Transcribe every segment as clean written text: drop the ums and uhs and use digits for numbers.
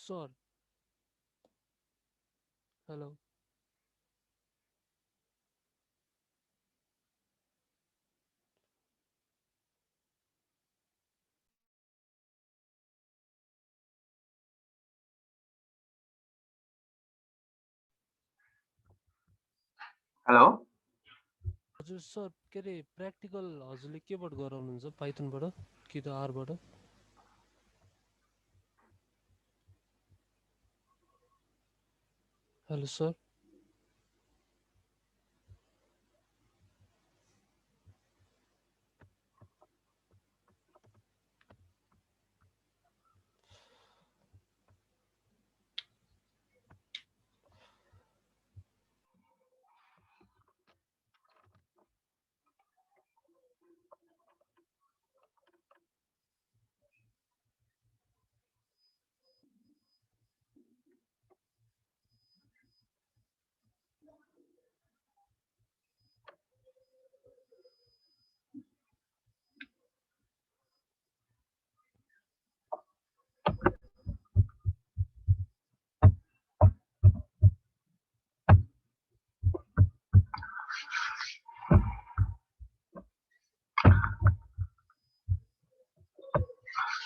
Sir hello hello हजुर sir के अरे प्र्याक्टिकल हजुरले केबाट गराउनुहुन्छ पाइथनबाट कि त आरबाट hello sir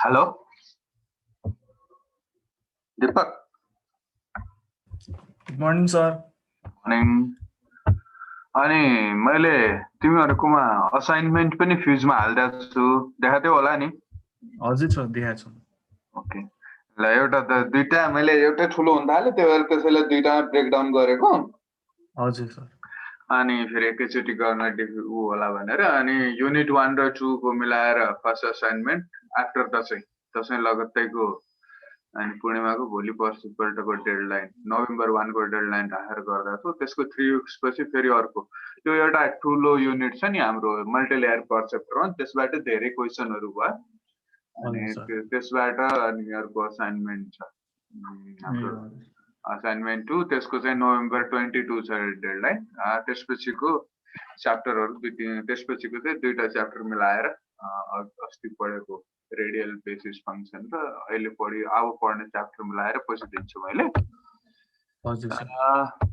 hello Deepak good morning sir. Morning. अनि मैले तिमीहरुकोमा असाइनमेन्ट पनि फ्युजमा हाल्दिएको छु, देखाथ्यौ होला नि? हजुर सर, देखाएको छु। ओके ल, एउटा त दुईटा मैले एउटै ठुलो हुन थाल्यो, त्यही भएर त्यसैले दुईटामा ब्रेकडाउन गरेको। हजुर सर। अनि फेरि एकैचोटि गर्न ऊ होला भनेर, अनि युनिट 1 र 2 को मिलाएर first assignment after Dashain Dashain लगत्तैको, अनि पूर्णिमाको भोलि पर्सिपल्टको डेडलाइन नोभेम्बर 1 को डेडलाइन राखेर गर्दा छु। त्यसको 3 विक्स पछि फेरि अर्को त्यो एउटा ठुलो युनिट छ नि हाम्रो मल्टिलेयर पर्सेप्टर, त्यसबाट धेरै क्वेशनहरु भयो। अनि त्यसबाट अनि अर्को असाइनमेन्ट छ हाम्रो असाइनमेन्ट 2, त्यसको चाहिँ नोभेम्बर 22 छ डेडलाइन। त्यसपछिको च्याप्टरहरु त्यसपछिको चाहिँ दुईटा च्याप्टर मिलाएर अस्ति पढेको रेडियल बेसिस फंक्सन र अहिले अब पढ्ने च्याप्टर मिलाएर पछि दिन्छु मैले। हजुर सर।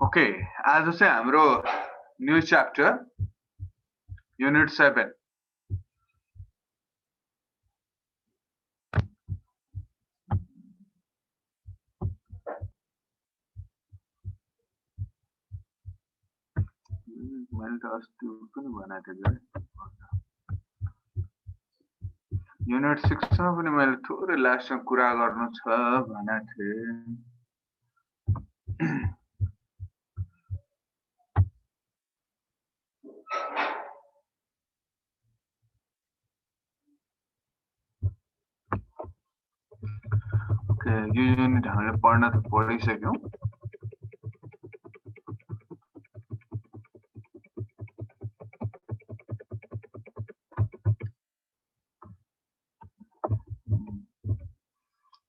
ओके, आज चाहिँ हाम्रो न्यू च्याप्टर युनिट 7। मैले त अस्ति पनि भनेको थिएँ युनिट 6 मा पनि मैले थोरै लास्टमा कुरा गर्नु छ भनेको थिएँ। ओके, यो युनिट हामीले पढ्न त पढिसक्यौं।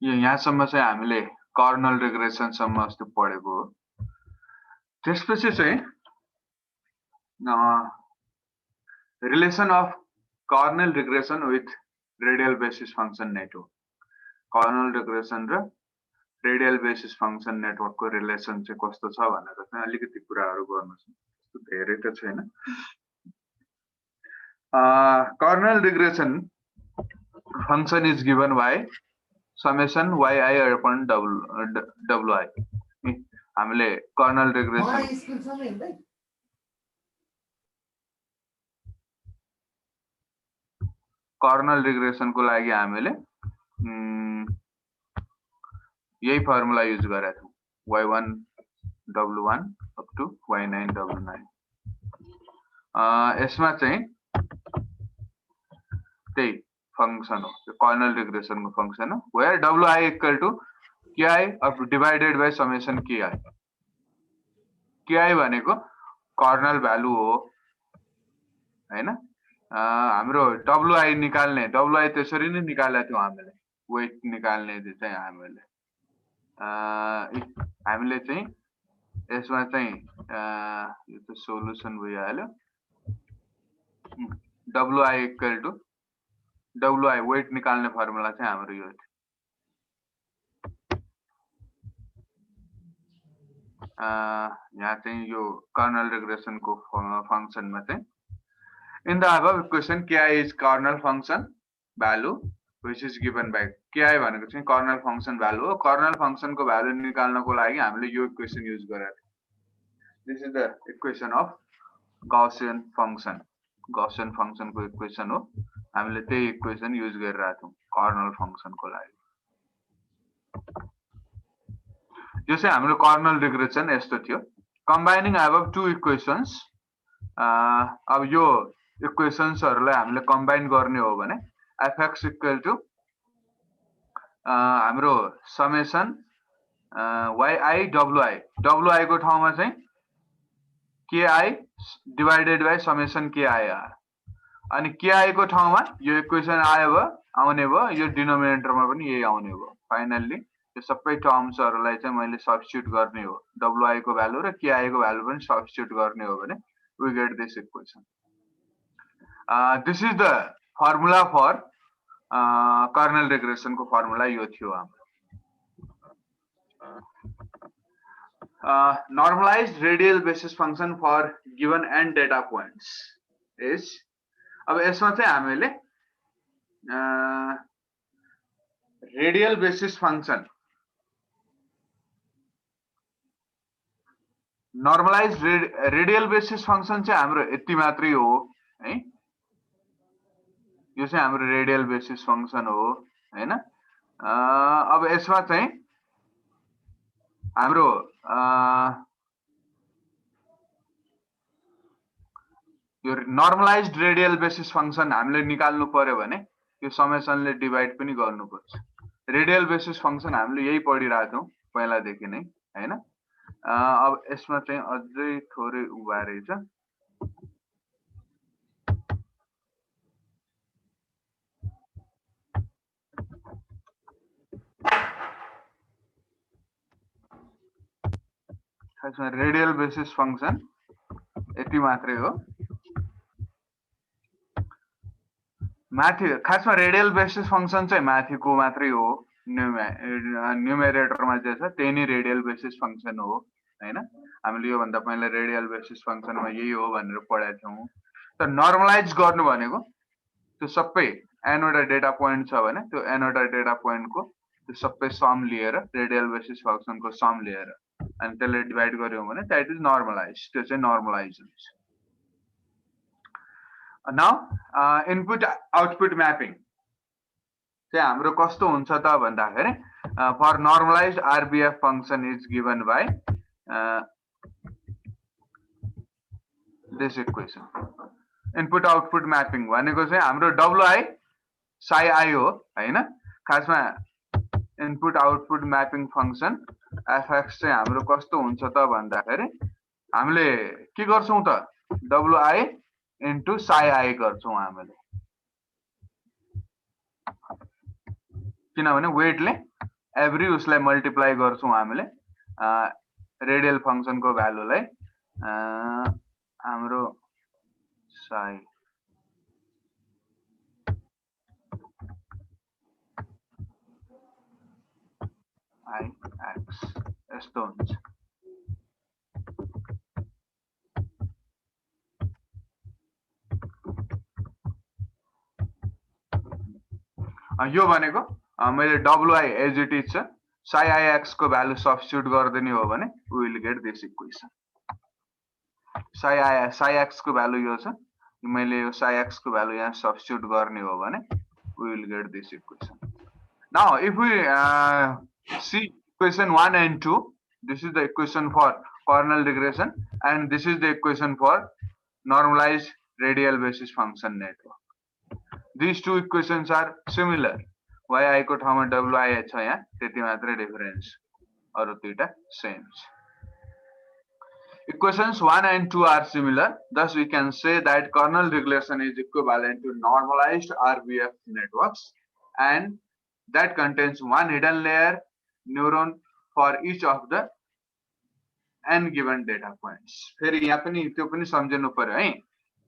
यो यहाँसम्म चाहिँ हामीले कर्नल रिग्रेसन सम्म अस्ति पढेको हो। त्यसपछि चाहिँ relation of kernel regression with radial basis function network. Kernel regression र रेडियल बेसिस फंक्सन नेटवर्कको रिलेसन चाहिँ कस्तो छ भनेर चाहिँ अलिकति कुराहरु गर्नु छ, त्यस्तो धेरै त छैन। Kernel regression function is given by summation yi upon wi। हामीले कर्नल रिग्रेसन को लागि हामीले यही फर्मुला युज गरेका छौं, y1 w1 up to y9 w9। यसमा चाहिँ त्यही फंक्शन हो, त्यो कर्नल रिग्रेसन को फंक्शन हो, where wi equal to ki of divided by summation ki। ki भनेको कर्नल भ्यालु हो हैन। हाम्रो wi निकाल्ने, wi त्यसरी नै निकालेको थियौ हामीले, वेट निकाल्ने चाहिँ हामीले चाहिँ यसमा चाहिँ यो त सोलुसन भइहाल्यो। wi equal to wi weight निकाल्ने फर्मुला चाहिँ हाम्रो यो थियो। यहाँ चाहिँ यो कर्नल रिग्रेसन को फंक्शन में चाहिँ in the above equation ki is kernel function value which is given by ki भनेको चाहिँ कर्नल फंक्शन भ्यालु हो। कर्नल फंक्शन को भ्यालु निकाल्नको लागि हामीले यो इक्वेशन युज गरेका थियौं। This is the equation of Gaussian function, Gaussian function को इक्वेशन हो। हामीले त्यही इक्वेशन युज गरिरहेका थियौं कर्नल फंक्शन को लागि। यो चाहिँ हाम्रो कर्नल रिग्रेसन यस्तो थियो। कम्बाइनिङ अबव टु इक्वेशन्स, अब यो इक्वेशन्सहरुलाई हामीले कम्बाइन गर्ने हो भने fx इक्वल टु हाम्रो समेसन yi wi को ठाउँमा चाहिँ ki divided by summation ki अनि ki को ठाउँमा यो इक्वेशन आउने भयो, यो डिनोमिनेटरमा पनि यही आउने भयो। फाइनल्ली यो सबै टर्म्सहरुलाई चाहिँ मैले सब्स्टिट्युट गर्ने हो, wi को भ्यालु र ki को भ्यालु पनि सब्स्टिट्युट गर्ने हो भने we get this equation. This is the formula for kernel regression को फर्मुला यो थियो हाम्रो। Normalised radial basis function for given n data points is, अब यसमा चाहिँ हामीले radial basis function, normalised radial basis function चाहिँ हाम्रो यति मात्रै हो है। यो चाहिँ हाम्रो रेडियल बेसिस फंक्शन हो हैन। अब यसमा चाहिँ हाम्रो यो नर्मलाइज्ड रेडियल बेसिस फंक्शन हामीले निकाल्नु पर्यो भने यो समेसनले डिवाइड पनि गर्नुपर्छ। रेडियल बेसिस फंक्शन हामीले यही पढिरहेका थियौं पहिलादेखि नै हैन। अब यसमा चाहिँ अझै थोरै उभा रहेछ। खासमा रेडियल बेसिस फंक्शन यति मात्रै हो। माथि खासमा रेडियल बेसिस फंक्शन चाहिँ माथिको मात्रै हो, न्युमेरेटरमा जे छ त्यही नै रेडियल बेसिस फंक्शन हो हैन। हामीले यो भन्दा पहिला रेडियल बेसिस फंक्शनमा यही हो भनेर पढाएको थियौं। तर नर्मलाइज गर्नु भनेको त्यो सबै n वटा डेटा पोइन्ट छ भने त्यो n वटा डेटा पोइन्ट को त्यो सबै सम लिएर रेडियल बेसिस फंक्शन को सम लिएर अनि त्यसले डिवाइड गर्यौं भने द्याट इज नर्मलाइज, त्यो चाहिँ नर्मलाइज हुन्छ। नाउ इनपुट आउटपुट म्यापिङ चाहिँ हाम्रो कस्तो हुन्छ त भन्दाखेरि for normalised RBF function is given by this equation. Input output mapping भनेको चाहिँ हाम्रो wi psi I हो हैन। खासमा input output mapping function fx चाहिँ हाम्रो कस्तो हुन्छ त भन्दाखेरि हामीले के गर्छौं त wi into psi I गर्छौं हामीले, किनभने वेटले एभ्री उसलाई मल्टिप्लाई गर्छौं हामीले रेडियल फंक्शन को भ्यालुलाई हाम्रो psi I x यस्तो हुन्छ। यो भनेको मैले wi एज इट इज छ psi I x को भ्यालु सब्स्टिट्युट गर्दिने हो भने we will get this equation. psi x को भ्यालु यो छ, मैले यो psi x को भ्यालु यहाँ सब्स्टिट्युट गर्ने हो भने we will get this equation. Now if we see equation 1 and 2, this is the equation for kernel regression and this is the equation for normalized radial basis function network. These two equations are similar. yi को ठाउँमा wi छ यहाँ, त्यति मात्रै difference, अरु दुईटा same छ. Equations 1 and 2 are similar. Thus, we can say that kernel regression is equivalent to normalized RBF networks, and that contains one hidden layer neuron for each of the n given data points. फेरि यहाँ पनि त्यो पनि सम्झिनु पर्यो है.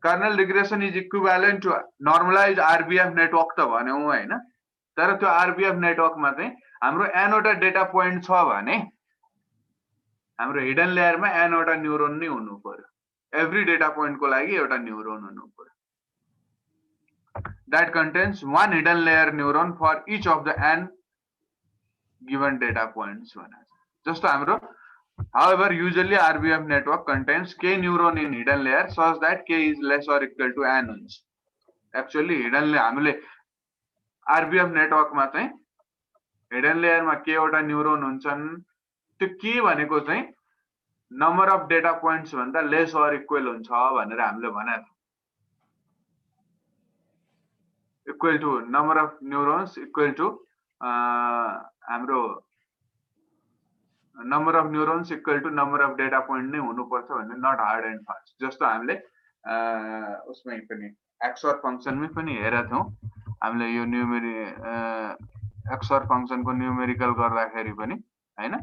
Kernel regression is equivalent to normalized RBF network त भन्यौ हैन, तर त्यो RBF network मा चाहिँ हाम्रो n वटा डेटा पोइन्ट छ भने हाम्रो हिडन लेयरमा n वटा न्यूरोन नै हुनु पर्यो. एभ्री डेटा पोइन्ट को लागि एउटा न्यूरोन हुनु पर्यो. That contains one hidden layer neuron for each of the n given data points. Just हाम्रो, however, usually RBF network contains k neuron in hidden layer such that k is less or equal to n हुन्छ. Actually hidden layer हामीले RBF network मा चाहिँ hidden layer मा k वटा neuron हुन्छन्. त्यो के भनेको चाहिँ नम्बर अफ डेटा पोइन्ट्स भन्दा लेस अर इक्वल हुन्छ भनेर हामीले भनेको. Equal to number of neurons equal to हाम्रो number of neurons equal to number of data point नै हुनुपर्छ भन्ने, नट हार्ड एन्ड फास्ट. जस्तो हामीले उसमै पनि एक्सओर फंक्सनमै पनि हेरेका थियौं. हामीले यो एक्सओर फंक्सनको न्यूमेरिकल गर्दाखेरि पनि हैन,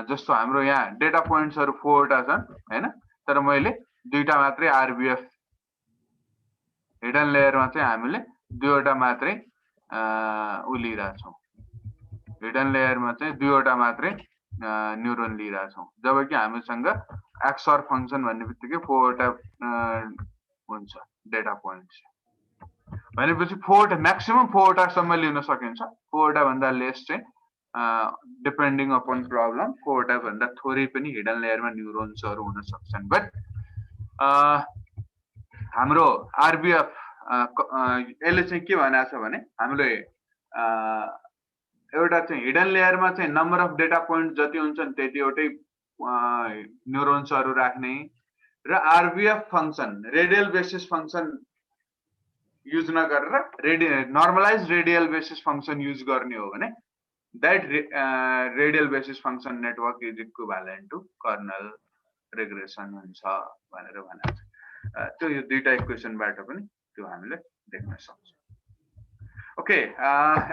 जस्तो हाम्रो यहाँ डेटा पोइन्ट्सहरु 4 वटा छन् हैन, तर मैले दुईटा मात्रै आरबीएफ हिडन लेयरमा चाहिँ हामीले दुईवटा मात्रै लिइरा छौं. हिडन लेयरमा चाहिँ दुईवटा मात्रै न्यूरोन लिइरा छौं, जबकि हामीसँग एक्सओर फंक्सन भन्ने बित्तिकै 4 वटा हुन्छ डेटा पोइन्ट्स. भनेपछि 4 वटा म्याक्सिमम 4 वटा सम्म लिन सकिन्छ. 4 वटा भन्दा लेस चाहिँ डिपेन्डिङ अपन प्रब्लम 4 वटा भन्दा थोरै पनि हिडन लेयरमा न्यूरोन्सहरु हुन सक्छन्. बट हाम्रो आरबीएफ यसले चाहिँ के भनेको छ भने हामीले एउटा चाहिँ हिडन लेयरमा चाहिँ नम्बर अफ डेटा पोइन्ट जति हुन्छन् त्यतिवटै न्यूरोन्सहरु राख्ने र RBF function radial basis function use नगरेर normalise radial basis function use गर्ने हो भने that radial basis function network is equivalent to kernel regression हुन्छ भनेर भनेको छ. त्यो यो दुईटा इक्वेसन बाट पनि त्यो हामीले देख्न सक्छौं. ओके,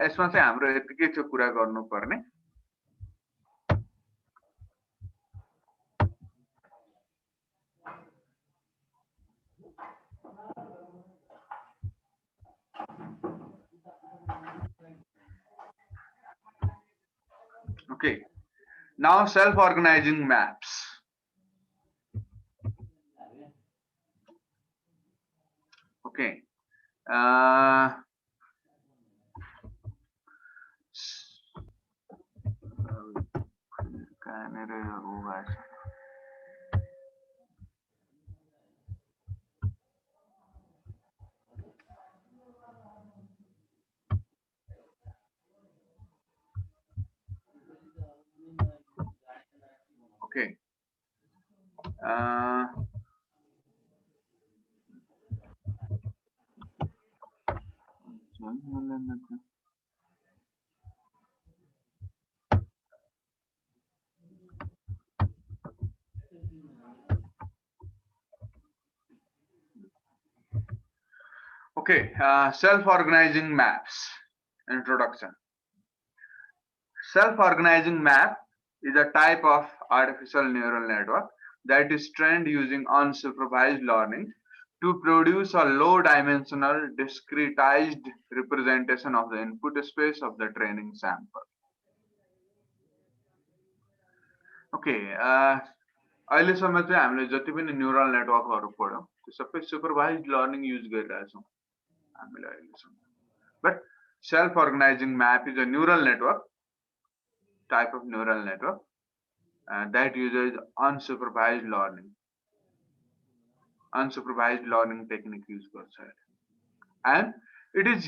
यसमा चाहिँ हाम्रो यतिकै थियो कुरा गर्नुपर्ने. Okay, now self-organizing maps. Okay, okay. Okay, self-organizing maps. Introduction. Self-organizing map is a type of artificial neural network that is trained using unsupervised learning to produce a low-dimensional, discretized representation of the input space of the training sample. Okay, अहिलेसम्म चाहिँ हामीले जति पनि neural नेटवर्कहरु पढ्यौं त्यो सबै सुपरभाइज्ड learning use गरिरहेछौं हामीले अहिलेसम्म. But self-organizing map is a neural network, type of neural network that uses unsupervised learning. Unsupervised learning technique use गर्छ, and it is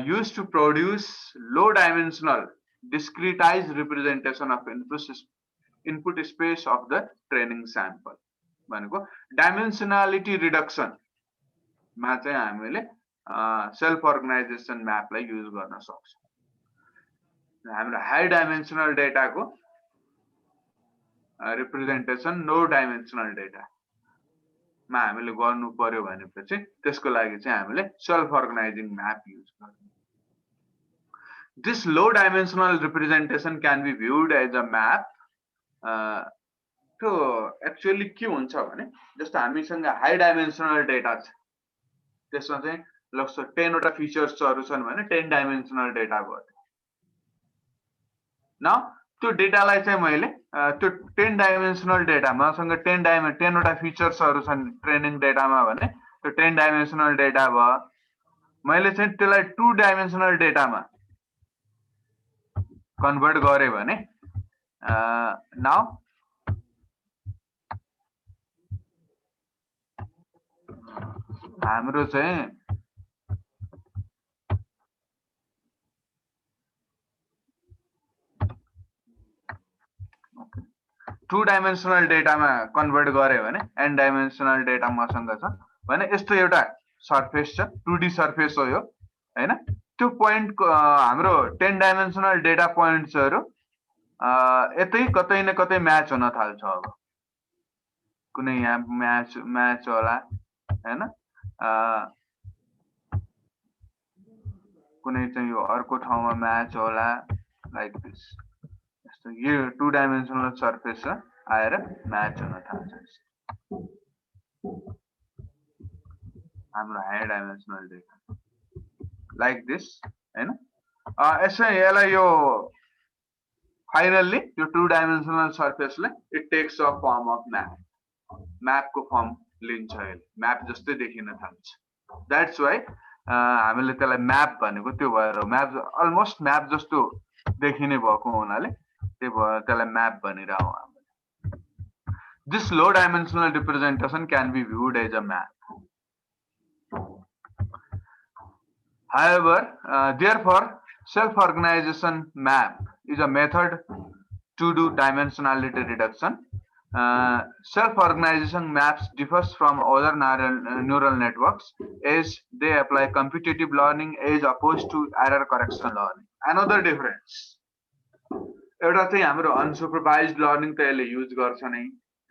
used to produce low-dimensional, discretized representation of input space of the training sample. भनेको dimensionality reduction मा चाहिँ हामीले self organisation म्यापलाई use गर्न सक्छौँ। हाम्रो high dimensional डेटाको representation लो dimensional डेटामा हामीले गर्नु पर्यो भनेपछि त्यसको लागि चाहिँ हामीले सेल्फ अर्गनाइजिङ म्याप युज गर्छौँ। This low dimensional representation can be viewed as a map. So actually के हुन्छ भने जस्तो हामीसँग हाई डाइमेन्सनल डेटा छ, त्यसमा चाहिँ लगभग 10 वटा फिचर्सहरु छन् भने 10 डाइमेन्सनल डेटा भयो। न त्यो डेटालाई चाहिँ मैले त्यो 10 डाइमेन्सनल डेटा मसँग 10 वटा फिचर्सहरु छन् ट्रेनिङ डेटामा भने त्यो 10 डाइमेन्सनल डेटा भयो। मैले चाहिँ त्यसलाई 2 डाइमेन्सनल डेटामा कन्भर्ट गरे भने नाउ हाम्रो चाहिँ टू डाइमेन्सनल डेटामा कन्भर्ट गरे भने एन डाइमेन्सनल डेटा मसँग छ भने यस्तो एउटा सर्फेस छ, 2D सर्फेस हो यो हैन। त्यो पोइन्ट हाम्रो 10 डाइमेन्सनल डेटा पोइन्ट्सहरु यतै कतै न कतै म्याच हुन थाल्छ। अब कुनै यहाँ म्याच होला हैन, कुनै चाहिँ यो अर्को ठाउँमा म्याच होला लाइक दिस। यस्तो यो 2 डाइमेन्सनल सर्फेस आएर म्याच हुन थाल्छ हाम्रो high dimensional data like this हैन। यसै यसलाई यो फाइनल्ली यो 2 डाइमेन्सनल सर्फेसले it takes a form of map, म्यापको फर्म लिन्छ, यसले म्याप जस्तै देखिन थाल्छ। द्याट्स वाइ हामीले त्यसलाई म्याप भनेको त्यो भएर म्याप अलमोस्ट म्याप जस्तो देखिने भएको हुनाले त्यो भएर त्यसलाई म्याप भनिराउ हामीले। This low dimensional representation can be viewed as a map. However, therefore, self-organization map is a method to do dimensionality reduction. Self-organization maps differs from other neural networks as they apply computative learning as opposed to error correction learning. Another difference, एउटा चाहिँ हाम्रो अनसुपरभाइज्ड learning त यसले use गर्छ नै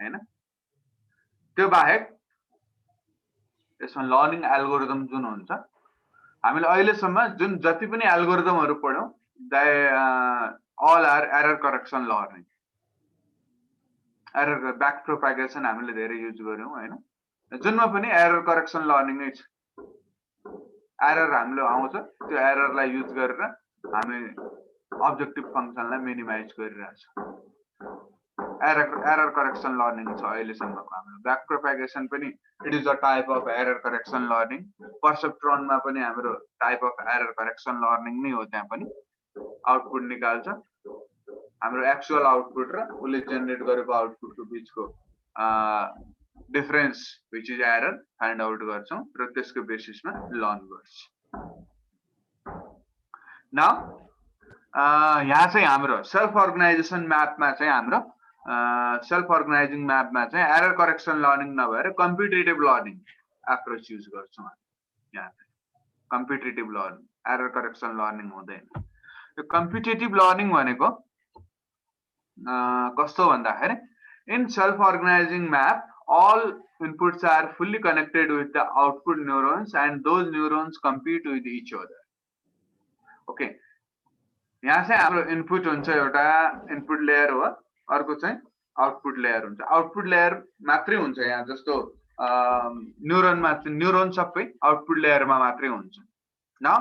हैन। त्यो बाहेक यसमा लर्निङ एल्गोरिदम जुन हुन्छ, हामीले अहिलेसम्म जुन जति पनि एल्गोरिदमहरु पढ्यौं they all are error correction learning. Error back propagation हामीले धेरै युज गर्यौं हैन। जुनमा पनि एरर करेक्सन लर्निङ नै छ। एरर हामीले आउँछ, त्यो एररलाई युज गरेर हामी अब्जेक्टिभ फंक्सनलाई मिनिमाइज गरिरहेछौं। एरर करेक्सन लर्निङ छ अहिलेसम्मको हाम्रो। ब्याक प्रोपागेसन पनि it is a type of error correction learning. पर्सेप्ट्रोनमा पनि हाम्रो type of error correction learning नै हो। त्यहाँ पनि आउटपुट निकाल्छ, हाम्रो एक्चुअल आउटपुट र उसले जेनेरेट गरेको आउटपुटको बीचको difference which is error find out गर्छौं र त्यसको बेसिसमा लर्न गर्छौं। नाउ यहाँ चाहिँ हाम्रो सेल्फ अर्गनाइजेसन म्यापमा चाहिँ हाम्रो सेल्फ अर्गनाइजिङ म्यापमा चाहिँ एरर करेक्सन लर्निङ नभएर कम्पिटिटिभ लर्निङ एप्रोच युज गर्छौं। यहाँ competitive learning, error correction learning हुँदैन। यो कम्पिटिटिभ लर्निङ भनेको कस्तो भन्दाखेरि in self organising map all inputs are fully connected with the output neurons and those neurons compete with each other. Okay, यहाँ चाहिँ हाम्रो इनपुट हुन्छ, एउटा इनपुट लेयर हो, अर्को चाहिँ आउटपुट लेयर हुन्छ। आउटपुट लेयर मात्रै हुन्छ यहाँ, जस्तो न्यूरोनमा न्यूरोन सबै आउटपुट लेयरमा मात्रै हुन्छ। Now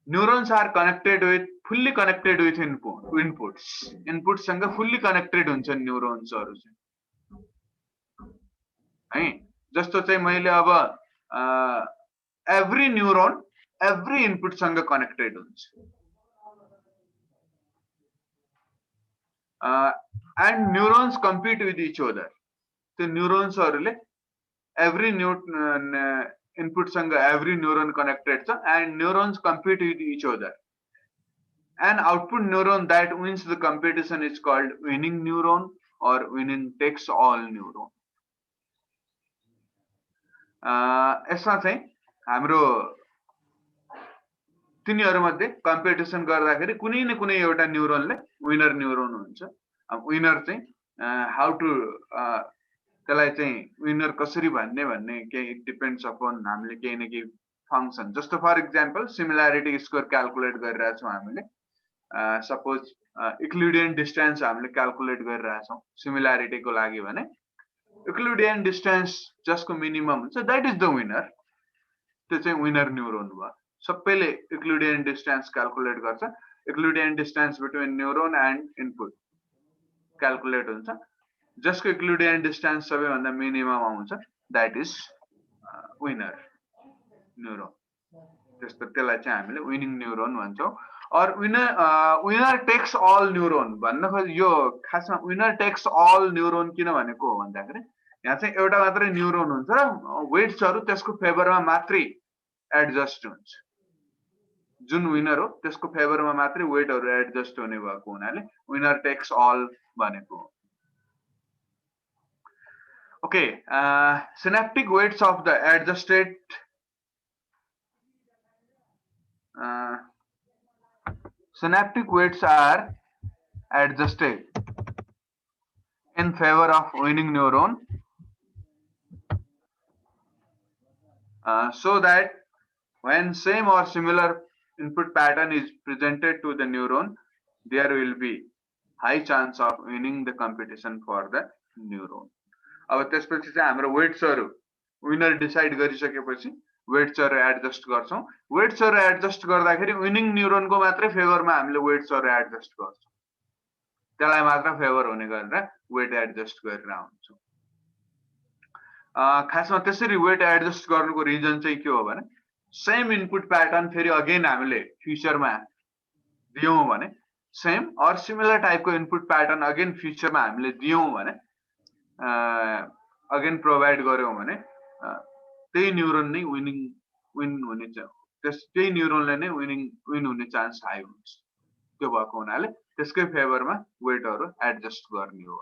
neurons are connected with fully connected with inputs. इनपुटसँग फुल्ली कनेक्टेड हुन्छ न्यूरोन्सहरु चाहिँ है। जस्तो चाहिँ मैले अब एभ्री न्यूरोन एभ्री इनपुटसँग कनेक्टेड हुन्छ and neurons compete with each other. So neurons हरुले every input सँग every neuron connected छ and neurons compete with each other. An output neuron that wins the competition is called winning neuron or winning takes all neuron. यसमा चाहिँ हाम्रो तिनीहरूमध्ये competition गर्दाखेरि कुनै न कुनै एउटा न्युरोनले विनर न्युरोन हुन्छ। विनर चाहिँ हाउ टु त्यसलाई चाहिँ विनर कसरी भन्ने केही डिपेन्ड्स अपन हामीले केही न केही फङ्सन, जस्तो for example similarity score calculate गरिरहेछौँ हामीले। सपोज इक्लुडियन डिस्टेन्स हामीले क्यालकुलेट गरिरहेछौँ सिमिल्यारिटीको लागि भने इक्लुडियन डिस्टेन्स जसको मिनिमम हुन्छ द्याट इज द विनर, त्यो चाहिँ विनर न्युरोन भयो। सबैले इक्लुडियन डिस्टेन्स क्यालकुलेट गर्छ, euclidean distance between neuron and input calculate हुन्छ, जसको इक्लुडियन डिस्टेन्स सबैभन्दा मिनिमम आउँछ द्याट इज विनर न्युरोन। त्यस्तो त्यसलाई चाहिँ हामीले विनिङ न्युरोन भन्छौँ। और विनर टेक्स अल न्युरोन भन्न खोज यो खासमा विनर टेक्स अल न्युरोन किन भनेको हो भन्दाखेरि यहाँ चाहिँ एउटा मात्रै न्युरोन हुन्छ र वेट्सहरू त्यसको फेभरमा मात्रै एडजस्ट हुन्छ। जुन विनर हो त्यसको फेभरमा मात्रै वेटहरू एडजस्ट हुने भएको हुनाले विनर टेक्स अल भनेको हो। Okay, synaptic weights of the adjusted synaptic weights are adjusted in favor of winning neuron so that when same or similar input pattern is presented to the neuron, there will be high chance of winning the competition for the neuron. अब त्यसपछि चाहिँ हाम्रो वेट्सहरु winner decide गरिसकेपछि वेट्सहरु adjust गर्छौं। वेट्सहरु adjust गर्दाखेरि winning न्युरोनको मात्रै फेभरमा हामीले वेट्सहरु adjust गर्छौं, त्यसलाई मात्र फेभर हुने गरेर वेट एडजस्ट गरेर आउँछौं। खासमा त्यसरी वेट एडजस्ट गर्नुको रिजन चाहिँ के हो भने सेम इनपुट प्याटर्न फेरि अगेन हामीले फ्युचरमा दियौं भने सेम और सिमिलर टाइपको इनपुट प्याटर्न अगेन फ्युचरमा हामीले दियौं भने अगेन प्रोभाइड गर्यौं भने त्यही न्युरोन नै विन हुने त्यही न्युरोनले नै विन हुने चान्स हाई हुन्छ। त्यो भएको हुनाले त्यसकै फेभरमा वेटहरु एडजस्ट गर्ने हो।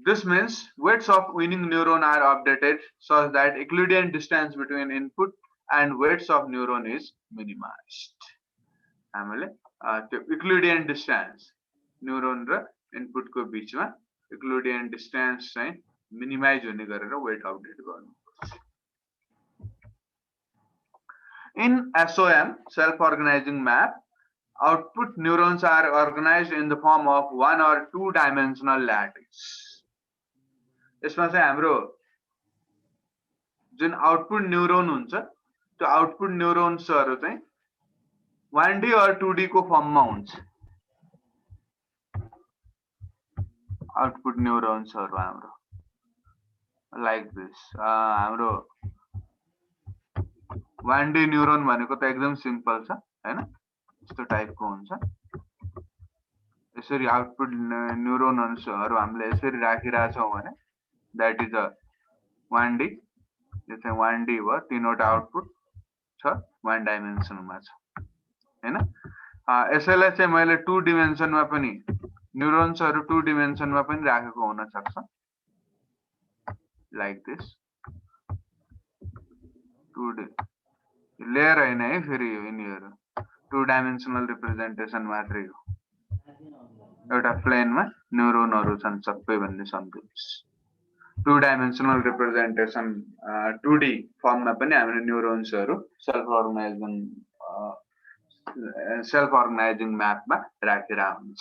This means weights of winning neuron are updated such that Euclidean distance between input and weights of neuron is minimized. हामीले त्यो Euclidean distance न्युरोन र इनपुट को बीचमा Euclidean distance चाहिँ मिनिमाइज हुने गरेर वेट अपडेट गर्नुपर्छ। In SOM, self-organizing map, output neurons are organized in the form of one or two dimensional lattice. यसमा चाहिँ हाम्रो जुन आउटपुट न्युरोन हुन्छ त्यो आउटपुट न्युरोन्सहरु चाहिँ 1D और 2D को फर्ममा हुन्छ। आउटपुट न्युरोन्सहरु हाम्रो लाइक दिस हाम्रो 1D न्युरोन भनेको त एकदम सिम्पल छ हैन, यस्तो टाइपको हुन्छ। यसरी आउटपुट न्युरोन्सहरु हामीले यसरी राखिराछौं भने दैट इज अ 1D, यो चाहिँ 1D हो, तीनवटा आउटपुट छ 1 डाइमेन्सनमा छ हैन। यसैलाई चाहिँ मैले 2 डाइमेन्सनमा पनि न्युरोन्सहरु 2 डाइमेन्सनमा पनि राखेको हुन सक्छ लाइक दिस। 2D लेयर हैन है, फेरि यिनीहरु 2 डाइमेन्सनल रिप्रेजेन्टेसन मात्रै हो। एउटा प्लेनमा न्युरोनहरु छन् सबै भन्ने सम्झिनुस्। 2 डाइमेन्सनल रिप्रेजेन्टेसन 2D फर्ममा पनि हामीले न्युरोन्सहरु सेल्फ अर्गनाइजिङ म्यापमा राखेर हुन्छ।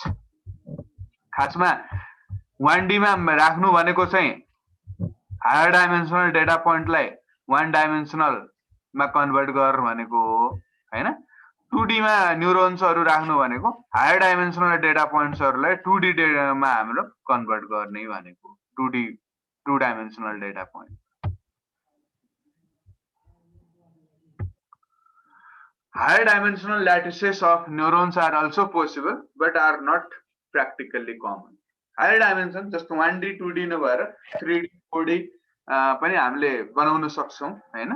खासमा 1D मा राख्नु भनेको चाहिँ हायर डाइमेन्सनल डेटा पोइन्टलाई 1 डाइमेन्सनल मा कन्भर्ट गर भनेको हो हैन। 2D मा न्युरोन्सहरु राख्नु भनेको हायर डाइमेन्सनल डेटा पोइन्ट्सहरुलाई 2D मा हाम्रो कन्भर्ट गर्ने भनेको 2 dimensional data point. Higher dimensional lattices of neurons are also possible but are not practically common. Higher dimension जस्तो 1D 2D नभएर 3D 4D पनि हामीले बनाउन सक्छौं हैन।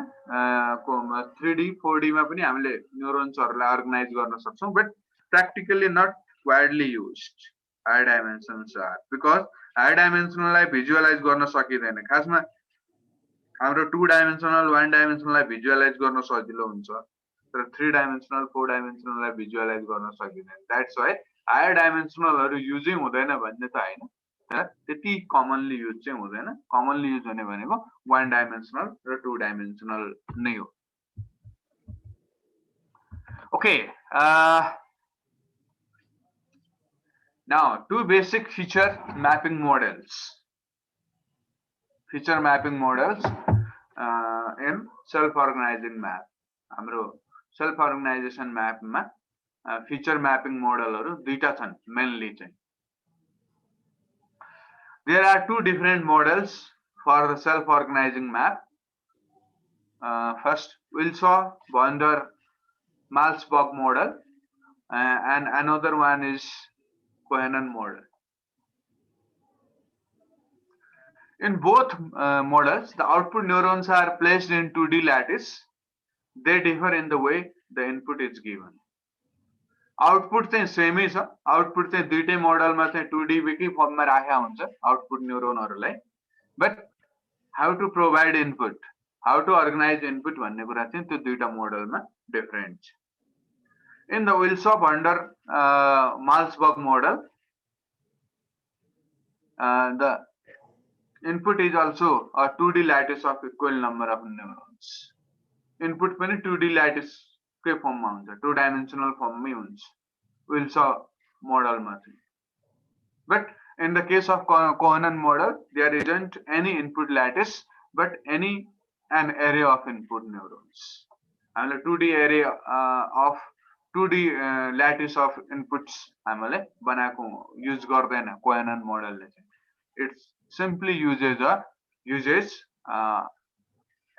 3D 4D मा पनि हामीले न्युरोन्सहरुलाई अर्गनाइज गर्न सक्छौं but practically not widely used. Higher dimensions are because higher dimensionलाई भिजुअलाइज गर्न सकिदैन। खासमा हाम्रो 2 डाइमेन्सनल 1 डाइमेन्सनललाई भिजुअलाइज गर्न सजिलो हुन्छ तर 3 डाइमेन्सनल 4 डाइमेन्सनललाई भिजुअलाइज गर्न सकिँदैन द्याट्स व्हाई हायर डाइमेन्सनलहरु युजै हुँदैन भन्ने त हैन तर त्यति कमनली युज चाहिँ हुँदैन कमनली युज हुने भनेको 1 डाइमेन्सनल र 2 डाइमेन्सनल नै हो okay now two basic feature mapping models in self-organizing map. हाम्रो self-organization map मा feature mapping model हरु दुईटा छन् mainly चाहिँ. There are two different models for the self-organizing map. First, Wilson-Vander-Malsburg model, and another one is Kohanen model. In both models, the output neurons are placed in 2D lattice. They differ in the way the input is given. Output चाहिँ same छ output चाहिँ दुईटै मोडलमा चाहिँ 2D कै फर्ममा राखेको हुन्छ output न्यूरोनहरुलाई but how to provide input how to organize input भन्ने कुरा चाहिँ त्यो दुईटा मोडलमा different छ in the Wilson-Vander-Malsburg model the input is also a 2D lattice of equal number of neurons input पनि 2D lattice के फर्म मा हुन्छ 2 डाइमेन्सनल फर्म मै हुन्छ Wilson model मा चाहिँ but in the case of Kohanen model there isn't any input lattice but an array of input neurons हामीले 2D array of 2D lattice of inputs हामीले बनाएको युज गर्दैन Kohanen model ले चाहिँ it simply uses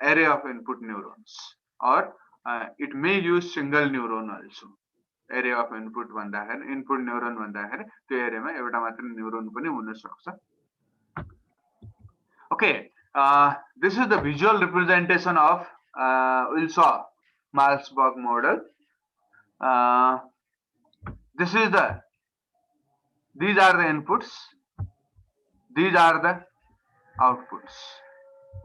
array of input neurons or it may use single neuron also array of input भन्दाखेरि input neuron भन्दाखेरि त्यो array मा एउटा मात्र neuron पनि हुन सक्छ okay this is the visual representation of Wilson-Malsburg model these are the inputs these are the outputs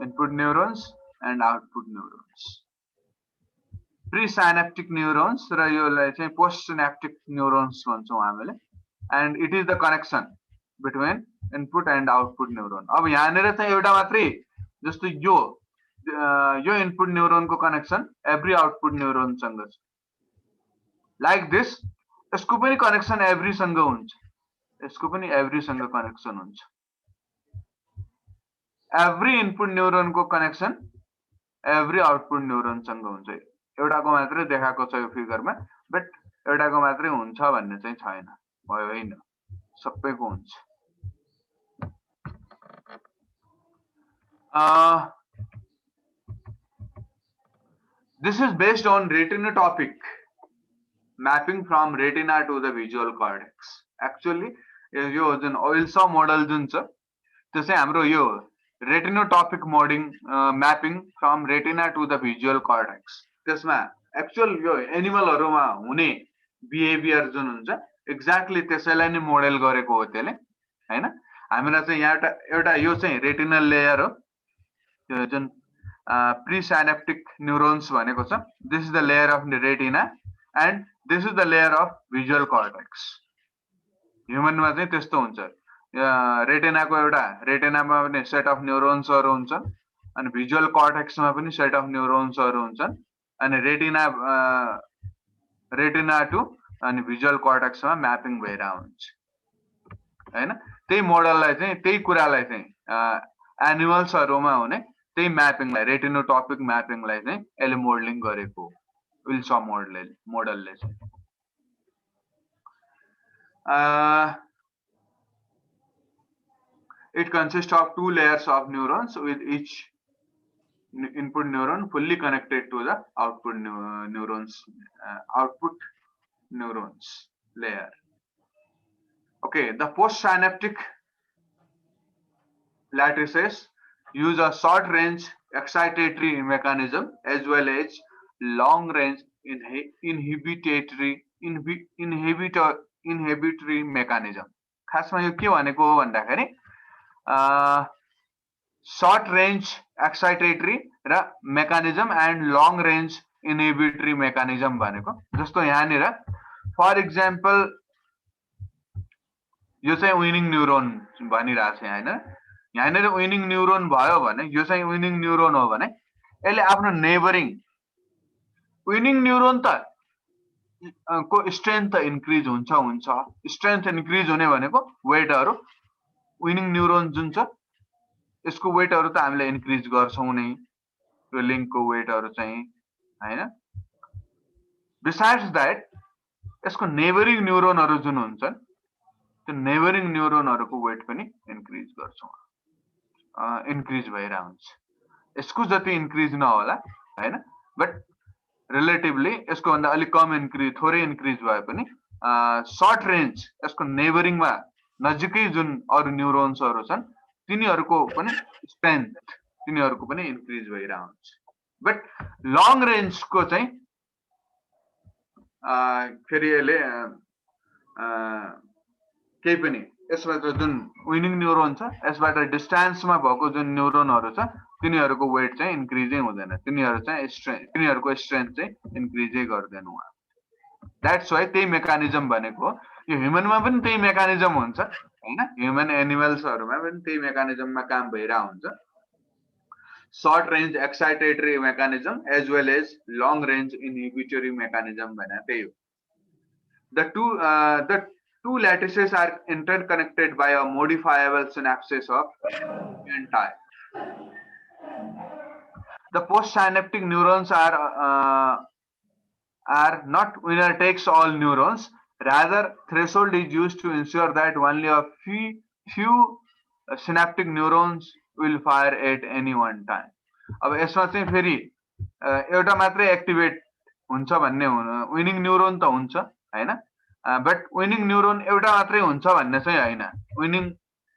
input neurons and output neurons presynaptic neurons र योलाई चाहिँ postsynaptic neurons भन्छौं हामीले and it is the connection between input and output neuron अब यहाँनेर चाहिँ एउटा मात्रै जस्तो यो input neuron को connection every output neuron सँग छ like this यसको पनि connection every सँग हुन्छ यसको पनि every सँग connection हुन्छ every input neuron को connection every output neuron सँग हुन्छ एउटाको मात्रै देखाएको छ यो फिगरमा बट एउटाको मात्रै हुन्छ भन्ने चाहिँ छैन भयो हैन सबैको हुन्छ this is based on retinotopic mapping from retina to the visual cortex actually यो जुन Wilson model जुन छ त्यो चाहिँ हाम्रो यो retinotopic mapping from retina to the visual cortex त्यसमा एक्चुअल यो एनिमलहरुमा हुने बिहेभियर जुन हुन्छ एक्ज्याक्टली त्यसैलाई नै मोडेल गरेको हो त्यसले हैन हामीलाई चाहिँ यहाँ एउटा यो चाहिँ रेटिनल लेयर हो यो जुन प्रिसाइनेप्टिक न्यूरोन्स भनेको छ this is the layer of the retina and this is the layer of visual cortex ह्युमनमा चाहिँ त्यस्तो हुन्छ रेटिनाको एउटा रेटिनामा पनि सेट अफ न्यूरोन्सहरु हुन्छन् अनि भिजुअल कर्टेक्समा पनि सेट अफ न्यूरोन्सहरु हुन्छन् अनि रेटिना टु अनि भिजुअल कर्टेक्समा म्यापिङ भइरा हुन्छ हैन त्यही मोडललाई चाहिँ त्यही कुरालाई चाहिँ एनिमल्सहरुमा हुने त्यही म्यापिङलाई रेटिनोटोपिक म्यापिङलाई चाहिँ यसले मोडलिङ गरेको विल्सन मोडलले चाहिँ it consists of two layers of neurons with each input neuron fully connected to the output neurons layer. Okay, the postsynaptic lattices use a short range excitatory mechanism as well as long range inhibitory mechanism. खासमा यो के भनेको हो भन्दाखेरि short range excitatory र mechanism and long range inhibitory mechanism भनेको जस्तो यहाँनिर फर एक्जाम्पल यो चाहिँ विनिङ न्यूरोन भनिरहेको छ हैन यहाँनिर विनिङ न्यूरोन भयो भने यो चाहिँ विनिङ न्यूरोन हो भने यसले आफ्नो नेबरिङ विनिङ न्यूरोन त को स्ट्रेन्थ इन्क्रिज हुन्छ स्ट्रेन्थ इन्क्रिज हुने भनेको वेटहरु विनिङ न्यूरोन जुन छ यसको वेटहरु त हामीले इन्क्रिज गर्छौं नै यो लिंकको वेटहरु चाहिँ हैन बिसाइड्स दैट यसको नेबरिङ न्यूरोनहरु जुन हुन्छ त्यो नेबरिङ न्यूरोनहरुको वेट पनि इन्क्रिज गर्छौं इन्क्रिज भइरा हुन्छ यसको जति इन्क्रिज नहोला हैन बट रिलेटिभली यसको भन्दा अलि कम इन्क्रिज थोरै इन्क्रिज भए पनि सर्ट रेंज यसको नेबरिङमा नजिकै जुन अरु न्यूरोन्सहरु छन् तिनीहरुको पनि स्ट्रेन्थ तिनीहरुको पनि इन्क्रिज भइरा हुन्छ बट लङ रेंजको चाहिँ फेरि यसले केही पनि यसबाट जुन विनिङ न्यूरोन छ यसबाट डिस्टेन्समा भएको जुन न्यूरोनहरु छ तिनीहरुको वेट चाहिँ इन्क्रिजै हुँदैन तिनीहरुको स्ट्रेन्थ चाहिँ इन्क्रिजै गर्दैन दैट्स व्हाई त्यही मेकानिजम भनेको यो ह्युमनमा पनि त्यही मेकानिजम हुन्छ हैन ह्युमन एनिमल्सहरुमा पनि त्यही मेकानिजममा काम भइरा हुन्छ short range excitatory mechanism as well as long range inhibitory mechanism भने त्यही हो the two lattices are interconnected by a modifiable synapses of n type. The postsynaptic neurons are not winner takes all neurons. Rather, threshold is used to ensure that only a few synaptic neurons will fire at any one time. अब यसमा चाहिँ फेरि एउटा मात्रै activate हुन्छ भन्ने winning neuron त हुन्छ हैन बट विनिङ न्यूरोन एउटा मात्रै हुन्छ भन्ने चाहिँ हैन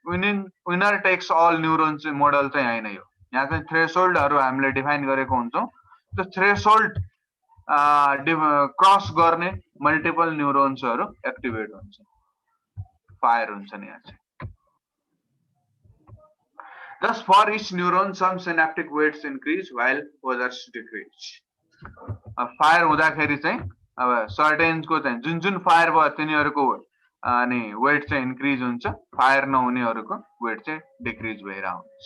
विनर टेक्स अल न्यूरोन चाहिँ मोडल चाहिँ हैन यो यहाँ चाहिँ थ्रेशोल्डहरु हामीले डिफाइन गरेको हुन्छौं त्यो थ्रेशोल्ड क्रस गर्ने मल्टिपल न्यूरोन्सहरु एक्टिभेट हुन्छ फायर हुन्छन् यहाँ चाहिँ Thus, for each neuron, some synaptic weights increase while others decrease. Fire हुँदाखेरि चाहिँ अब सर्टेन्सको चाहिँ जुन जुन फायर भयो तिनीहरुको अनि वेट चाहिँ इन्क्रिज हुन्छ फायर नहुनेहरुको वेट चाहिँ डिक्रिज भएर हुन्छ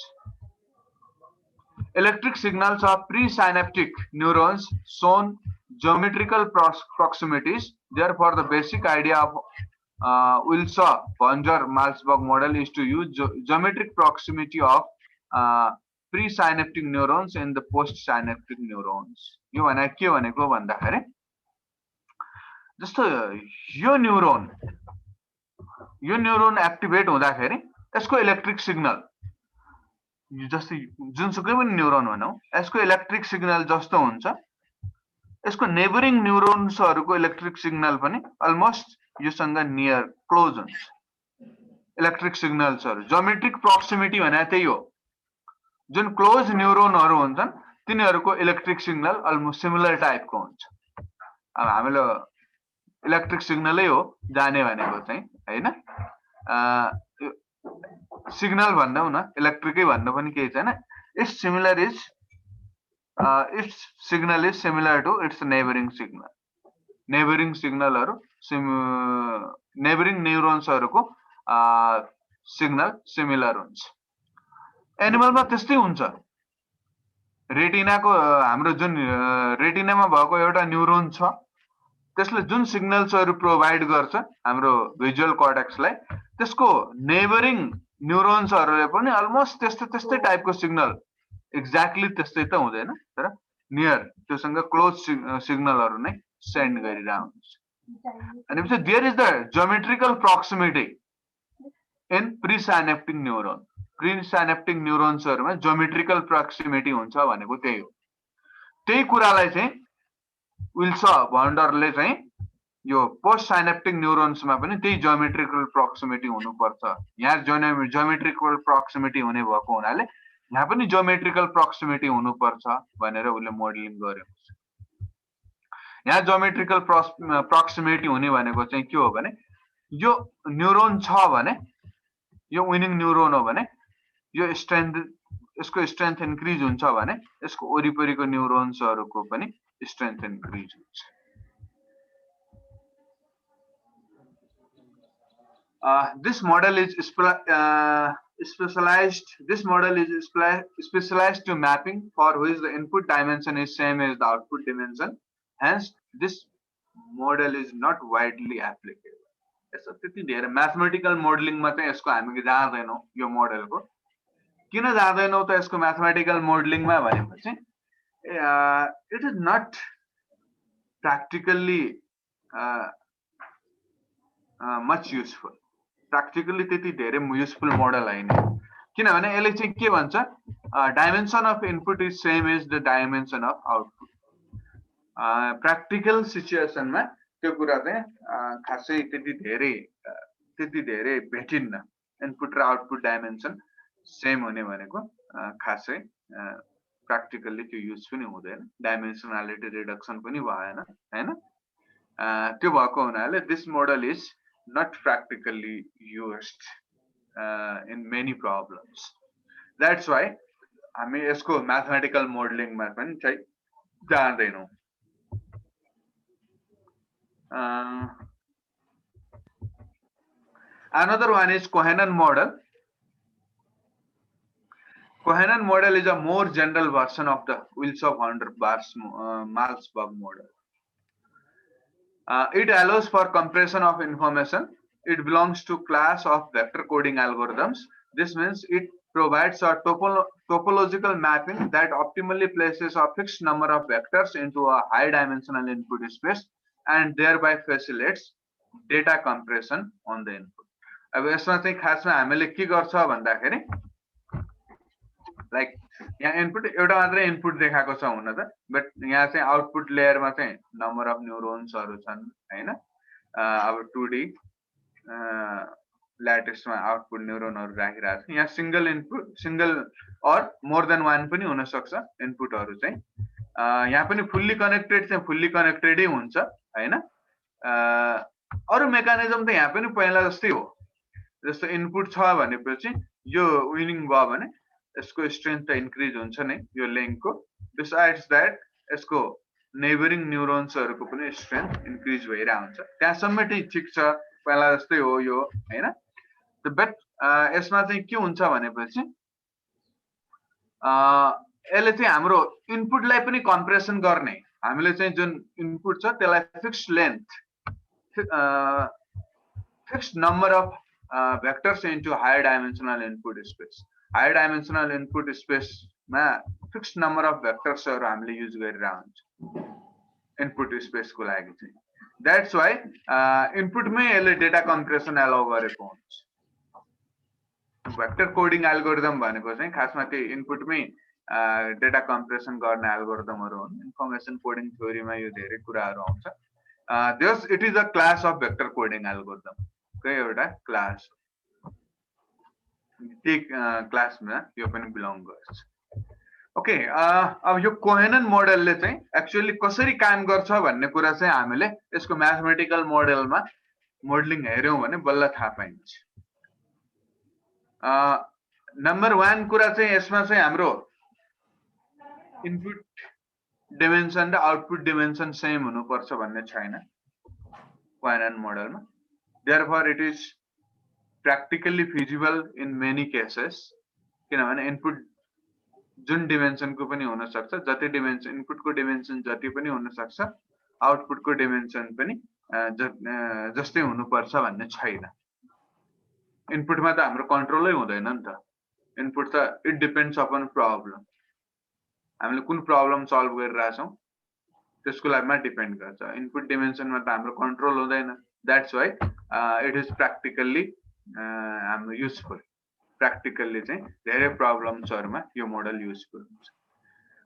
electric signals of presynaptic neurons shown geometrical proximities. Therefore, the basic idea of Wilson-Bonner-Malzberg model is to use geometric proximity of pre-synaptic neurons in the post-synaptic neurons. यो भने के भनेको भन्दाखेरि जस्तो यो न्यूरोन एक्टिभेट हुँदाखेरि यसको इलेक्ट्रिक सिग्नल जस्तै जुनसुकै पनि न्यूरोन भनौं यसको इलेक्ट्रिक सिग्नल जस्तो हुन्छ यसको नेबरिङ न्यूरोन्सहरुको इलेक्ट्रिक सिग्नल पनि अलमोस्ट योसँग नियर क्लोज हुन्छ इलेक्ट्रिक सिग्नल्सहरु ज्योमेट्रिक प्रोक्सिमिटी भने त्यही हो जुन क्लोज न्यूरोनहरु हुन्छन् तिनीहरुको इलेक्ट्रिक सिग्नल अलमोस्ट सिमिलर टाइपको हुन्छ अब हामीले इलेक्ट्रिक सिग्नलै हो जाने भनेको चाहिँ हैन सिग्नल भन्दा न इलेक्ट्रिकै भन्नु पनि केही छैन its signal is similar to its neighbouring सिग्नलहरु नेबरिङ न्यूरोन्सहरुको सिग्नल सिमिलर हुन्छ एनिमलमा त्यस्तै हुन्छ रेटिनाको हाम्रो जुन रेटिनामा भएको एउटा न्यूरोन छ त्यसले जुन सिग्नल्सहरु प्रोवाइड गर्छ हाम्रो भिजुअल कर्टेक्सलाई त्यसको नेबरिङ न्यूरोन्सहरुले पनि अलमोस्ट त्यस्तै टाइपको सिग्नल एक्ज्याक्टली त्यस्तै त हुँदैन तर नियर त्योसँग क्लोज सिग्नलहरु नै सेन्ड गरिरहेको हुन्छ अनि पछि there is the geometrical proximity in presynaptic neuron presynaptic न्यूरोन्सहरुमा ज्योमेट्रिकल प्रोक्सिमिटी हुन्छ भनेको त्यही हो त्यही कुरालाई चाहिँ विल्सन-भन्डरले चाहिँ यो पोस्ट-synaptic न्यूरोन्समा पनि त्यही ज्योमेट्रिकल प्रोक्सिमिटी हुनुपर्छ यहाँ ज्योमेट्रिकल प्रोक्सिमिटी हुने भएको हुनाले यहाँ पनि ज्योमेट्रिकल प्रोक्सिमिटी हुनुपर्छ भनेर उले मोडलिङ गर्यो यहाँ ज्योमेट्रिकल प्रोक्सिमिटी हुने भनेको चाहिँ के हो भने यो न्यूरोन छ भने यो विनिङ न्यूरोन हो भने यो स्ट्रेन्थ यसको स्ट्रेन्थ इन्क्रिज हुन्छ भने यसको वरिपरिको न्युरोन्सहरुको पनि स्ट्रेन्थ इन्क्रिज हुन्छ। This model is specialized. This model is specialized to mapping for which the input dimension is same as the output dimension. Hence, this model is not widely applicable. यसो त्यति धेरै mathematical मोडलिङमा चाहिँ यसको हामी जाँदैनौं यो मोडलको। किन जाँदैनौं त यसको म्याथमेटिकल मोडलिङमा भनेपछि it is not practically much useful. Practically त्यति धेरै युजफुल मोडल हैन, किनभने यसले चाहिँ के भन्छ, dimension of input is same as the dimension of output. Practical सिचुएसनमा त्यो कुरा चाहिँ खासै त्यति धेरै भेटिन्न। इनपुट र आउटपुट डाइमेन्सन सेम हुने भनेको खासै प्र्याक्टिकली त्यो युज पनि हुँदैन, डाइमेन्सनालिटी रिडक्सन पनि भएन हैन। त्यो भएको हुनाले this model is not practically used in many problems. That's why हामी यसको mathematical modeling मा पनि चाहिँ जाँदैनौं। Another one is Kohanen model. Kohanen model is a more general version of the Wilson-Vanderwaals-Malzberg model. It allows for compression of information. It belongs to class of vector coding algorithms. This means it provides a topological mapping that optimally places a fixed number of vectors into a high dimensional input space and thereby facilitates data compression on the input. अब यसमा चाहिँ खासमा हामीले के गर्छ भन्दाखेरि like यहाँ input एउटा मात्रै इनपुट देखाएको छ हुन त, बट यहाँ चाहिँ आउटपुट लेयरमा चाहिँ नम्बर अफ न्युरोन्सहरु छन् हैन। अब 2D ल्याटिसमा आउटपुट न्युरोनहरु राखिरहेको छ। यहाँ single input, single or more than one पनि हुन सक्छ इनपुटहरु चाहिँ। यहाँ पनि फुल्ली कनेक्टेड चाहिँ फुल्ली कनेक्टेडै हुन्छ हैन। अरु मेकानिजम त यहाँ पनि पहिला जस्तै हो, जस्तो इनपुट छ भनेपछि यो विनिङ भयो भने यसको स्ट्रेन्थ त इन्क्रिज हुन्छ नै यो लिंकको। बिसाइड्स दैट यसको नेबरिङ न्युरोन्सहरुको पनि स्ट्रेन्थ इन्क्रिज भइरा हुन्छ। त्यहाँसम्म चाहिँ ठीक छ, पहिला जस्तै हो यो हैन। बट यसमा चाहिँ के हुन्छ भनेपछि यसले चाहिँ हाम्रो इनपुटलाई पनि कम्प्रेसन गर्ने, हामीले चाहिँ जुन इनपुट छ त्यसलाई fixed length, fixed number of vectors into higher dimensional input space. Higher dimensional input space मा fixed number of vectors हरु हामीले युज गरिरा हुन्छ इनपुट स्पेस को लागि चाहिँ। That's why इनपुट मै यसले डेटा कम्प्रेसन अलाउ गरेको हुन्छ। वेक्टर कोडिङ एल्गोरिदम भनेको चाहिँ खासमा त्यो इनपुट मै डेटा कम्प्रेसन गर्ने एल्गोरिदमहरु हुन्। इन्फर्मेसन कोडिङ थ्योरीमा यो धेरै कुराहरु आउँछ। Thus it is a class of vector coding algorithm. एउटा क्लास, त्यही क्लासमा यो पनि बिलोङ गर्छ। ओके, अब यो कोहेनन मोडलले चाहिँ एक्चुअली कसरी काम गर्छ भन्ने कुरा चाहिँ हामीले यसको म्याथमेटिकल मोडलमा मोडलिङ हेर्यौं भने बल्ल थाहा पाइन्छ। नम्बर 1 कुरा चाहिँ यसमा चाहिँ हाम्रो इनपुट डिमेन्सन र आउटपुट डिमेन्सन सेम हुनुपर्छ भन्ने छैन कोहेनन मोडलमा। Therefore, it is practically feasible in many cases. किनभने इनपुट जुन डिमेन्सन को पनि हुन सक्छ, जति डिमेन्सन इनपुट को डिमेन्सन जति पनि हुन सक्छ, आउटपुट को डिमेन्सन पनि जस्तै हुनुपर्छ भन्ने छैन। इनपुटमा त हाम्रो कन्ट्रोलै हुँदैन नि त। इनपुट त इट डिपेन्ड्स अपन प्रब्लम, हामीले कुन प्रब्लम सल्भ गरिरहेका छौं त्यसको लागिमा डिपेन्ड गर्छ। इनपुट डिमेन्सनमा त हाम्रो कन्ट्रोल हुँदैन। That's why it is practically useful. Practically चाहिँ धेरै प्रब्लम्सहरुमा यो मोडल युजफुल हुन्छ।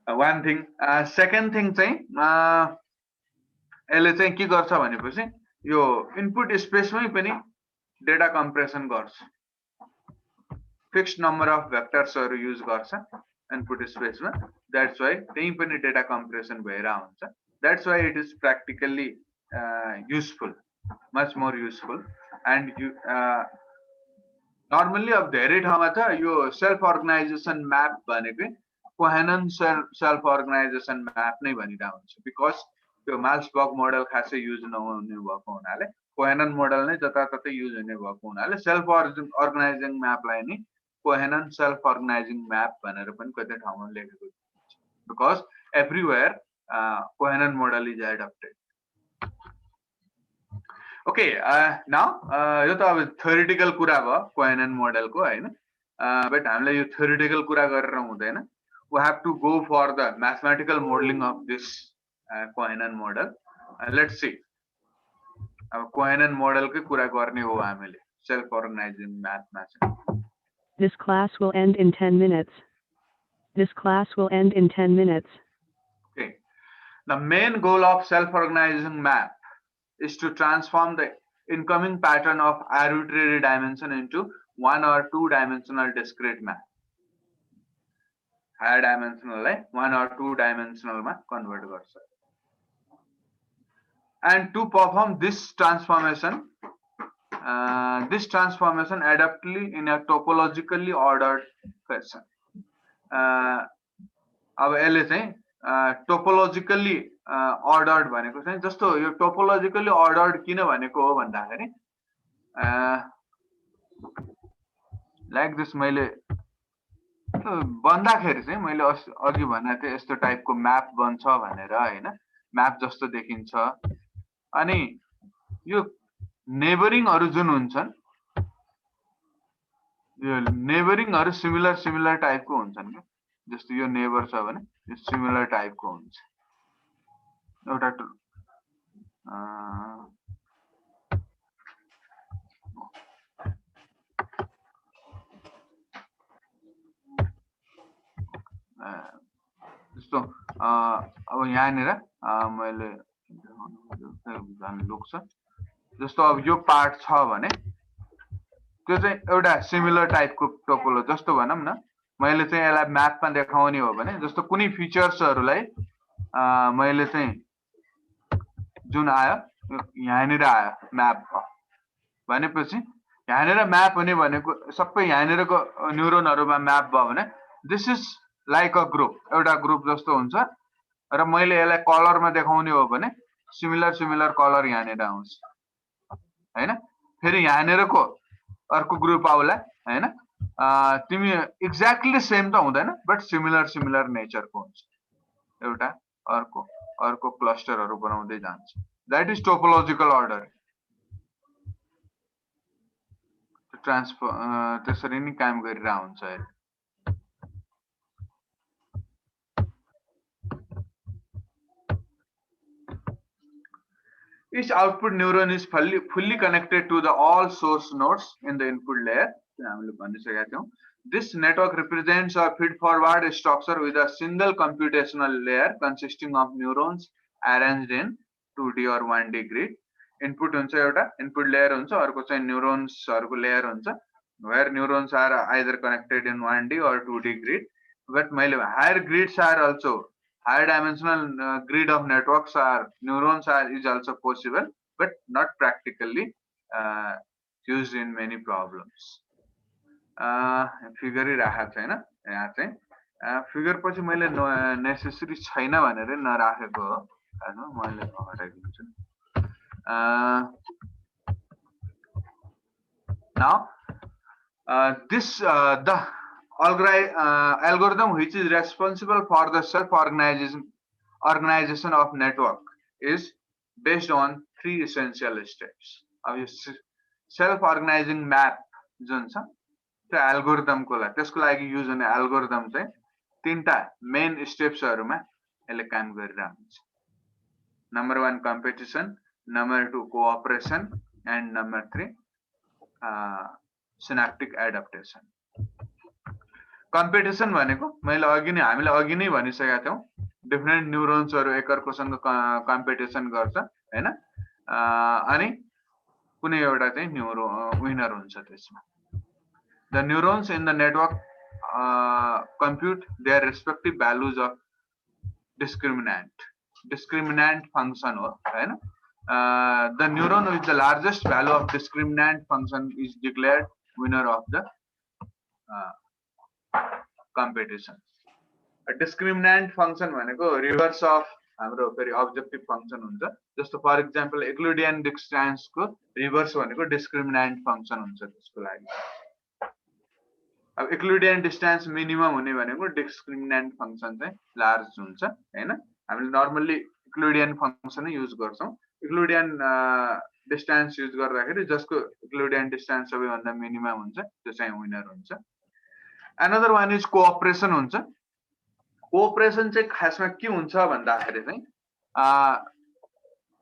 one thing, second thing चाहिँ यसले चाहिँ के गर्छ भनेपछि यो इनपुट स्पेसमै पनि डेटा कम्प्रेसन गर्छ। फिक्स्ड नम्बर अफ भेक्टर्सहरु युज गर्छ इनपुट स्पेसमा। That's why त्यही पनि डेटा कम्प्रेसन भएर हुन्छ। That's why it is practically useful, much more useful, and normally अब धेरै ठाउँमा त यो सेल्फ अर्गनाइजेसन म्याप भनेकै कोहेनन सेल्फ अर्गनाइजेसन म्याप नै भनिरहेको हुन्छ, बिकज त्यो माल्सबर्ग मोडल खासै युज नहुने भएको हुनाले, कोहेनन मोडल नै जताततै युज हुने भएको हुनाले सेल्फ अर्गनाइजिङ म्यापलाई नै कोहेनन सेल्फ अर्गनाइजिङ म्याप भनेर पनि कतै ठाउँमा लेखेको हुन्छ, because everywhere Kohonen model is adapted. Okay, now यो त अब थ्योरिटिकल कुरा भयो कोहेनन मोडलको हैन, बट हामीलाई यो थ्योरिटिकल कुरा गरेर हुँदैन, we have to go for the mathematical modelling of this Kohonen model. Let's see, अब कोहेनन मोडलकै कुरा गर्ने हो हामीले सेल्फ अर्गनाइजिङ म्याथमा चाहिँ। This class will end in 10 minutes. This class will end in 10 minutes. Okay, the main goal of self organizing map is to transform the incoming pattern of arbitrary dimension into 1 or 2 dimensional discrete map. Higher dimensional 1 or 2 dimensional ma convert garcha. And to perform this transformation adaptly in a topologically ordered fashion. अब यसले चाहिँ टोपोलोजिकली ordered भनेको चाहिँ, जस्तो यो टोपोलोजिकली ordered किन भनेको हो भन्दाखेरि लाइक दिस, मैले भन्दाखेरि चाहिँ मैले अघि भनेको थिएँ यस्तो टाइपको म्याप बन्छ भनेर हैन, म्याप जस्तो देखिन्छ। अनि यो नेबरिङहरु जुन हुन्छन्, यो नेबरिङहरु सिमिलर टाइपको हुन्छन् के, जस्तो यो नेबर छ भने यो सिमिलर टाइपको हुन्छ। एउटा जस्तो अब यहाँनिर मैले लुक्छ, जस्तो अब यो पार्ट छ भने त्यो चाहिँ एउटा सिमिलर टाइपको टोपोलो, जस्तो भनौं न मैले चाहिँ यसलाई म्यापमा देखाउने हो भने, जस्तो कुनै फिचर्सहरुलाई मैले चाहिँ जुन आयो यहाँनिर आयो म्याप भनेपछि, यहाँनिर म्याप हुने भनेको सबै यहाँनिरको न्युरोनहरुमा म्याप भयो भने this is like a group, एउटा ग्रुप जस्तो हुन्छ। र मैले यसलाई कलरमा देखाउने हो भने सिमिलर कलर यहाँनिर आउँछ हैन, फेरि यहाँनिरको अर्को ग्रुप आउला हैन, तिमी एक्ज्याक्टली सेम त हुँदैन बट सिमिलर नेचरको हुन्छ, एउटा अर्को क्लस्टरहरु बनाउँदै जान्छ। That is topological order. त्यसरी नै काम गरिरहेको हुन्छ अहिले। Each output neuron is fully connected to the all source nodes in the input layer. This network represents a feed-forward structure with a single computational layer consisting of neurons arranged in 2D or 1D grid. Input हुन्छ एउटा input layer हुन्छ, अर्को चाहिँ neurons हरुको layer हुन्छ, where neurons are either connected in 1D or 2D grid. But higher grids are also, higher dimensional grid of networks are neurons is also possible, but not practically used in many problems. Figure राखेको छैन यहाँ चाहिँ, figure पछि मैले necessary छैन भनेर नराखेको हो हैन, मैले हटाइदिन्छु। Now the algorithm which is responsible for the organization of network is based on 3 essential steps. अब self organizing map जुन छ त्यो एल्गोरिदम को लागि, त्यसको लागि युज हुने एल्गोरिदम चाहिँ 3टा मेन स्टेप्सहरुमा यसले काम गरिरहेको हुन्छ। Number 1 competition, number 2 cooperation and number 3 synaptic adaptation. Competition भनेको मैले हामीले अघि नै भनिसकेका थियौं, डिफरेन्ट न्युरोन्सहरु एकअर्कोसँग कम्पिटिसन गर्छ हैन, अनि कुनै एउटा चाहिँ विनर हुन्छ त्यसमा। The neurons in the network compute their respective values of discriminant function हो हैन। The neuron with the largest value of discriminant function is declared winner of the competition. A discriminant function भनेको reverse of हाम्रो फेरि objective function हुन्छ. जस्तो for example Euclidean distance को reverse भनेको discriminant function हुन्छ त्यसको लागि. अब Euclidean distance minimum हुने भनेको discriminant function चाहिँ large हुन्छ हैन. हामीले normally Euclidean function युज गर्छौं. Euclidean distance युज गर्दाखेरि जसको Euclidean distance सबैभन्दा minimum हुन्छ त्यो चाहिँ winner हुन्छ. Another one is cooperation हुन्छ. Cooperation चाहिँ खासमा के हुन्छ भन्दाखेरि चाहिँ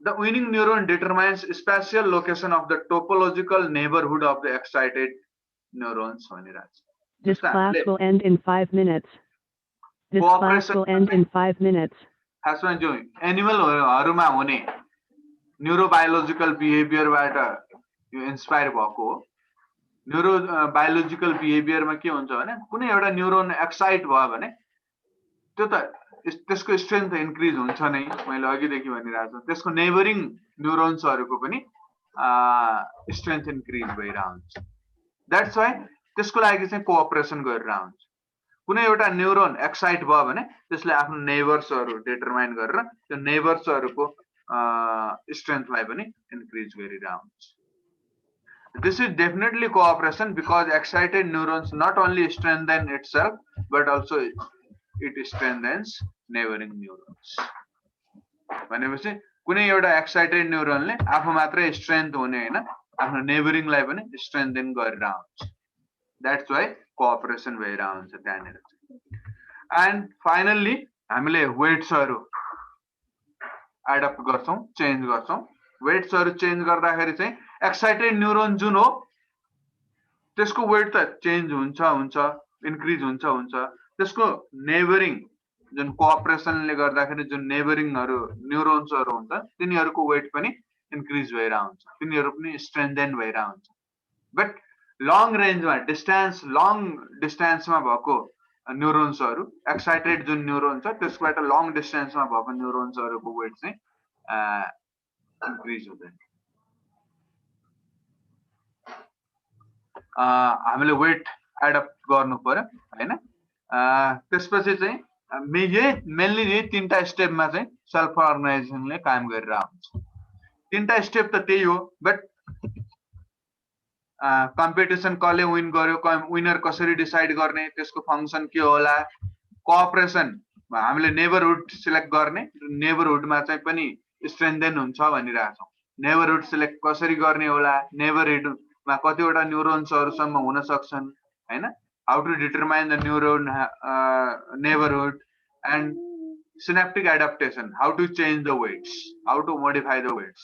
the winning neuron determines spatial location of the topological neighborhood of the excited neurons भनिरहेछ. This class will end in 5 minutes. This class will end in 5 minutes. खासमा जो एनिमलहरुमा हुने न्यूरोबायोलोजिकल बिहेभियरबाट यो इन्स्पायर भएको हो. न्यूरोबायोलोजिकल बिहेभियरमा के हुन्छ भने कुनै एउटा न्यूरोन एक्साइट भयो भने त्यो त त्यसको स्ट्रेन्थ इन्क्रिज हुन्छ नै. मैले अघिदेखि भनिरहेको छु त्यसको नेबरिङ न्यूरोन्सहरुको पनि स्ट्रेन्थ इन्क्रिज भइरा हुन्छ. दैट्स व्हाई त्यसको लागि चाहिँ कोअपरेसन गरिरा हुन्छ. कुनै एउटा न्यूरोन एक्साइट भयो भने त्यसले आफ्नो नेबर्सहरु डिटरमाइन गरेर त्यो नेबर्सहरुको स्ट्रेन्थलाई पनि इन्क्रिज गरिरा हुन्छ. This is definitely cooperation because excited neurons not only strengthen itself but also it strengthens neighboring neurons. भनेपछि कुनै एउटा एक्साइटेड न्यूरोनले आफू मात्रै स्ट्रेन्थ हुने हैन आफ्नो नेबरिङ लाई पनि स्ट्रेन्थन गरेर हुन्छ. That's why cooperation भइरा हुन्छ त्यहाँनेर. And finally हामीले वेट्सहरु एडप्ट गर्छौं, चेन्ज गर्छौं. वेट्सहरु चेन्ज गर्दाखेरि चाहिँ एक्साइटेड न्यूरोन जुन हो त्यसको वेट त चेन्ज हुन्छ इन्क्रिज हुन्छ. त्यसको नेबरिङ जुन कोअपरेसनले गर्दाखेरि जुन नेबरिङहरु न्यूरोन्सहरु हुन्छ तिनीहरुको वेट पनि इन्क्रिज भइरा हुन्छ. तिनीहरु पनि स्ट्रेन्थन भइरा हुन्छ. बट लङ रेन्जमा लङ डिस्टेन्समा भएको न्यूरोन्सहरु एक्साइटेड जुन न्यूरोन छ त्यसबाट लङ डिस्टेन्समा भएको न्यूरोन्सहरुको वेट चाहिँ इन्क्रिज हुँदैन. हामीले वेट एडप्ट गर्नु पर्यो हैन. त्यसपछि चाहिँ मेनली यही तीनटा स्टेपमा चाहिँ सेल्फ अर्गनाइजेसनले काम गरिरा हुन्छ. तीनटा स्टेप त त्यही हो. बट कम्पिटिसन कसले विन गर्यो, विनर कसरी डिसाइड गर्ने, त्यसको फंक्सन के होला, कोअपरेसन हामीले नेबरहुड सिलेक्ट गर्ने, नेबरहुडमा चाहिँ पनि स्ट्रेन्थन हुन्छ भनिरहेछौं. नेबरहुड सिलेक्ट कसरी गर्ने होला, नेबरहुडमा कतिवटा न्यूरोन्सहरुसम्म हुन सक्छन् हैन. How to determine the neuron neighborhood and synaptic adaptation, how to change the weights, how to modify the weights.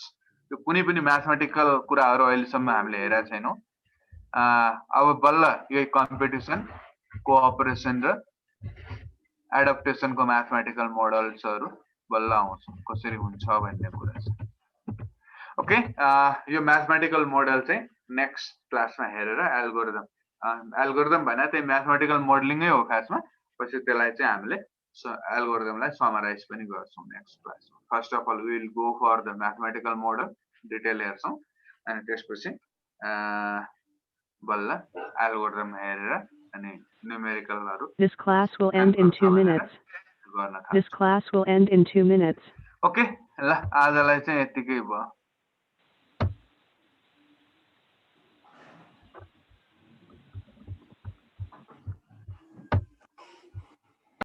यो कुनै पनि म्याथमेटिकल कुराहरु अहिलेसम्म हामीले हेरेका छैनौं. अब बल्ल यो कम्पिटिसन, कोअपरेसन र एडप्टेसन को म्याथमेटिकल मोडल्सहरु बल्ल आउँछ कसरी हुन्छ भन्ने कुरा छ. ओके, यो म्याथमेटिकल मोडल चाहिँ नेक्स्ट क्लासमा हेरेर एल्गोरिदम भने त्यही म्याथमेटिकल मोडलिङै हो खासमा. पछि त्यसलाई चाहिँ हामीले एल्गोरिदमलाई समराइज पनि गर्छौं नेक्स्ट क्लासमा. First of all we will go for the mathematical model detail हेर्छौं अनि त्यसपछि बल्ल एल्गोरिदम हेरेर अनि न्यूमेरिकलहरु. This class will end in 2 minutes. This class will end in 2 minutes. Okay ल आजलाई चाहिँ यतिकै भयो.